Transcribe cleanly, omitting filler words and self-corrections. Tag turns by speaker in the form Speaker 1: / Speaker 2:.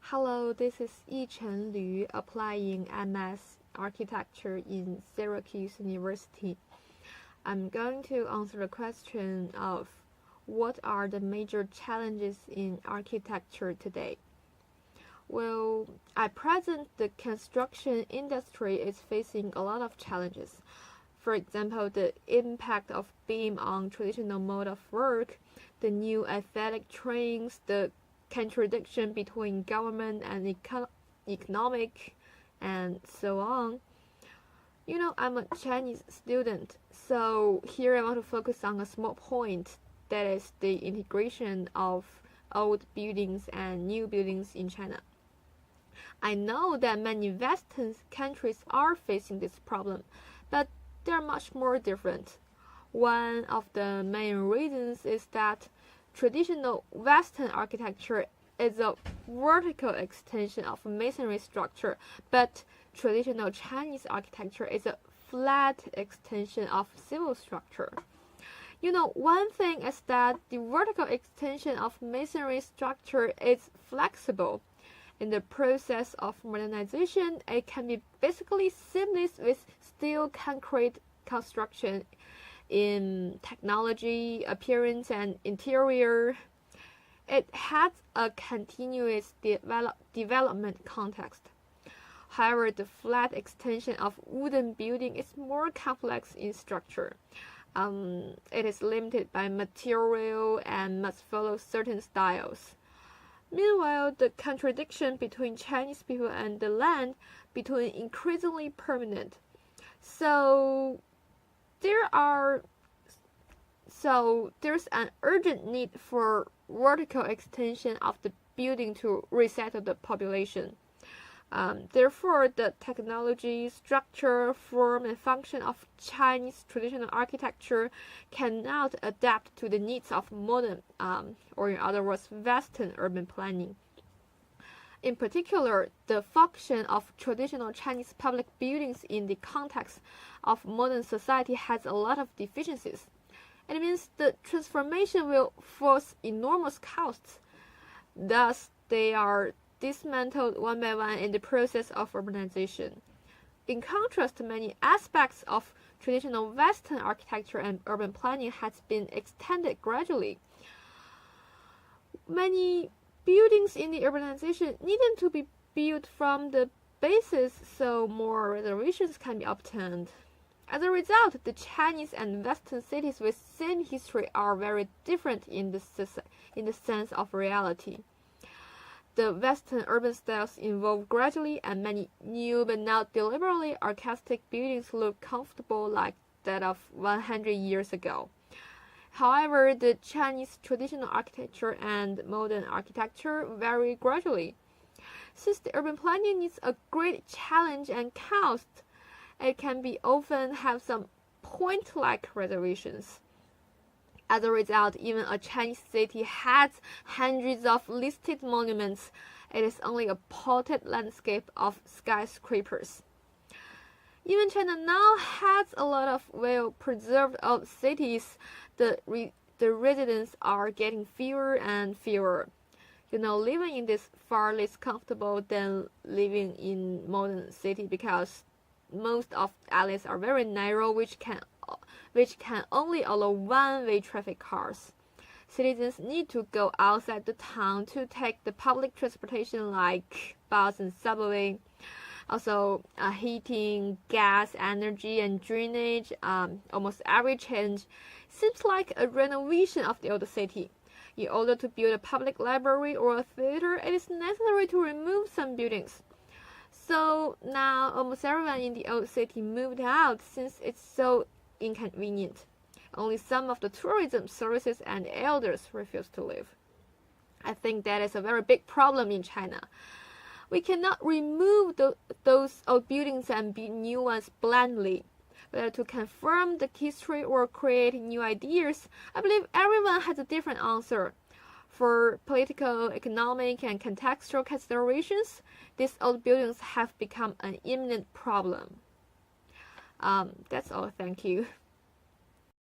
Speaker 1: Hello, this is Yichen Lu applying MS Architecture in Syracuse University. I'm going to answer the question of what are the major challenges in architecture today. Well, at present, the construction industry is facing a lot of challenges. For example, the impact of BIM on traditional mode of work, the new aesthetic trends, the contradiction between government and economic, and so on. I'm a Chinese student, so here I want to focus on a small point, that is the integration of old buildings and new buildings in China. I know that many Western countries are facing this problem, but they're much more different. One of the main reasons is that traditional Western architecture is a vertical extension of masonry structure, but traditional Chinese architecture is a flat extension of civil structure. One thing is that the vertical extension of masonry structure is flexible. In the process of modernization, it can be basically seamless with steel concrete construction in technology, appearance, and interior. It has a continuous development context. However, the flat extension of wooden building is more complex in structure. It is limited by material and must follow certain styles. Meanwhile, the contradiction between Chinese people and the land become increasingly permanent. So there's an urgent need for vertical extension of the building to resettle the population. Therefore, the technology, structure, form, and function of Chinese traditional architecture cannot adapt to the needs of modern, or in other words, Western urban planning. In particular, the function of traditional Chinese public buildings in the context of modern society has a lot of deficiencies. It means the transformation will force enormous costs. Thus, they are dismantled one by one in the process of urbanization. In contrast, many aspects of traditional Western architecture and urban planning has been extended gradually. Many buildings in the urbanization needed to be built from the basis, so more reservations can be obtained. As a result, the Chinese and Western cities with same history are very different in the sense of reality. The Western urban styles evolve gradually, and many new but not deliberately archaic buildings look comfortable like that of 100 years ago. However, the Chinese traditional architecture and modern architecture vary gradually. Since the urban planning needs a great challenge and cost, it can be often have some point-like reservations. As a result, even a Chinese city has hundreds of listed monuments. It is only a potted landscape of skyscrapers. Even China now has a lot of well-preserved old cities. The residents are getting fewer and fewer. Living in this far less comfortable than living in modern city, because most of alleys are very narrow, which can only allow one-way traffic cars. Citizens need to go outside the town to take the public transportation like bus and subway. Also, heating, gas, energy, and drainage, almost every change seems like a renovation of the old city. In order to build a public library or a theater, it is necessary to remove some buildings. So now almost everyone in the old city moved out since it's so inconvenient. Only some of the tourism services and elders refuse to live. I think that is a very big problem in China. We cannot remove those old buildings and build new ones blindly. Whether to confirm the history or create new ideas, I believe everyone has a different answer. For political, economic, and contextual considerations, these old buildings have become an imminent problem. That's all. Thank you.